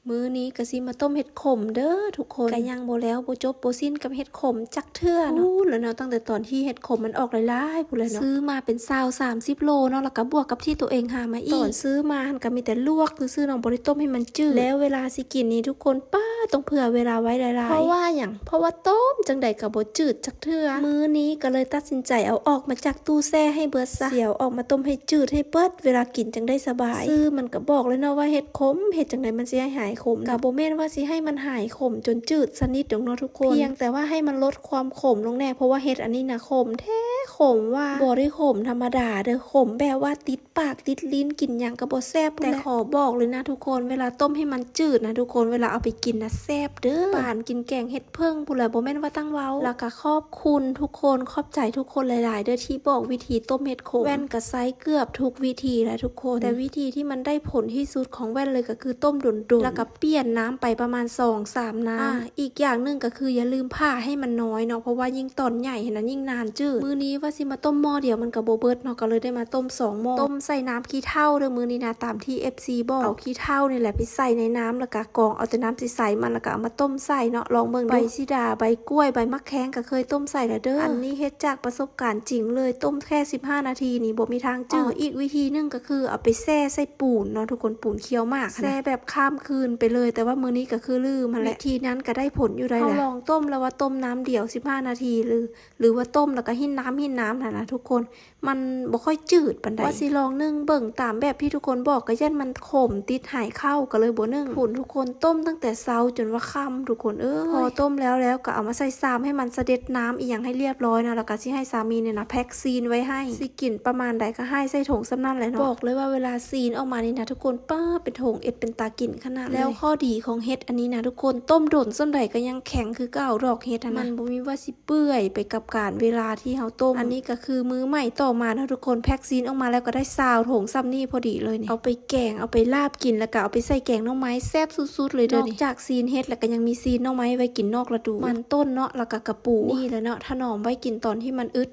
มื้อนี้ก็สิมาต้มเห็ดขมเด้อทุกคนก็ยังบ่แล้วบ่จบบ่สิ้นกับเห็ดขมจักเทื่อเนาะแล้วเนาะตั้งแต่ตอนที่เห็ดขมมันออกหลายๆพู้นเลยเนาะซื้อมาเป็น20-30 โลเนาะแล้วก็บวกกับที่ตัวเองหามาอีกตอนซื้อมาหันก็มีแต่ลวกซื่อๆน้องบ่ได้ต้มให้มันจืดแล้วเวลาสิกินนี่ทุกคนป้าต้องเผื่อเวลาไว้หลายๆเพราะว่าหยังเพราะว่าต้มจังใดก็บ่จืดจักเทื่อมื้อนี้ก็เลยตัดสินใจเอาออกมาจากตู้แช่ให้เบิดซะเดี๋ยวออกมาต้มให้จืดให้เบิดเวลากินจังได้สบายซื้อมันก็บอกเลยเนาะว่าเห็ดขมเฮ็ดจังไดมันสิให้หายขมก็บ่แม่นว่าสิให้มันหายขมจนจืดสนิทดอกเนาะทุกคนเพียงแต่ว่าให้มันลดความขมลงแน่เพราะว่าเห็ดอันนี้นะขมแท้ขมว่าบ่ได้ขมธรรมดาเด้อขมแบบว่าติดปากติดลิ้นกินหยังก็บ่แซ่บแต่ขอบอกเลยนะทุกคนเวลาต้มให้มันจืดนะทุกคนเวลาเอาไปกินนะแซ่บเด้อปานกินแกงเห็ดเพิ่งพู้นแหละบ่แม่นว่าตั้งเว้าแล้วก็ขอบคุณทุกคนขอบใจทุกคนหลายๆเด้อที่บอกวิธีต้มเห็ดขมแว่นก็ใช้เกือบทุกวิธีแหละทุกคนแต่วิธีที่มันได้ผลที่สุดของแว่นเลยก็คือต้มด่วนๆแล้วก็เปลี่ยนน้ำไปประมาณ2-3 น้ำอีกอย่างหนึ่งก็คืออย่าลืมผ่าให้มันน้อยเนาะเพราะว่ายิ่งตอนใหญ่เห็นนั้นยิ่งนานจืดมื้อนี้ว่าสิมาต้มหม้อเดียวมันก็บ่เบิดเนาะก็เลยได้มาต้ม2 หม้อต้มใส่น้ำขี้เถ้าเด้อมื้อนี้นะตามที่ FC บอกเอาขี้เถ้านี่แหละไปใส่ในน้ำแล้วก็กรองเอาแต่น้ำใสๆมันแล้วก็เอามาต้มใส่เนาะลองเบิ่งดูใบสิดาใบกล้วยใบมะแข้งก็เคยต้มใส่แล้วเด้ออันนี้เฮ็ดจากประสบการณ์จริงเลยต้มแค่15 นาทีนี่บ่มีทางจืดอีกวิธีนึงก็คือเอาไปแช่ใส่ปูนเนาะทุกคนปูนเคี่ยวมากแช่แบบข้ามคืนไปเลยแต่ว่ามื้อนี้ก็คือลืมมันแหละวิธีนั้นก็ได้ผลอยู่ได้แหละลองต้มแล้วว่าต้มน้ำเดียว15 นาทีหรือว่าต้มแล้วก็หินน้ำนะทุกคนมันบ่ค่อยจืดปานใดว่าสิลองนึ่งเบิ่งตามแบบที่ทุกคนบอกก็ยันมันขมติดหายเข้าก็เลยบ่นึ่งผลทุกคนต้มตั้งแต่เช้าจนว่าค่ำทุกคนพอต้มแล้วก็เอามาใส่ซามให้มันเสด็จน้ำอีหยังให้เรียบร้อยนะแล้วก็สิให้สามีเนี่ยนะแพ็คซีนไว้ให้สิกินประมาณใดก็ให้ใส่ถุงสำนั่นแหละเนาะบอกเลยว่าเวลาซีนออกมานี่นะทุกคนป้าเป็นถุงเอ็ดเป็นตากินขนาดแล้วข้อดีของเฮ็ดอันนี้นะทุกคนต้มโดนส้นใดก็ยังแข็งคือเก่าดอกเฮ็ดนะมันบ่มีว่าสิเปื่อยไปกับการเวลาที่เฮาต้มอันนี้ก็คือมื้อใหม่ต่อมานะทุกคนแพ็คซีนออกมาแล้วก็ได้ซาวถุงซ้ำนี่พอดีเลยนี่เอาไปแกงเอาไปลาบกินแล้วก็เอาไปใส่แกงหน่อไม้แซ่บสุดๆเลยเด้อนอกจากซีนเฮ็ดแล้วก็ยังมีซีนหน่อไม้ไว้กินนอกฤดูมันต้นเนาะแล้วก็กระปูนี่แหละเนาะถนอมไว้กินตอนที่มันอึด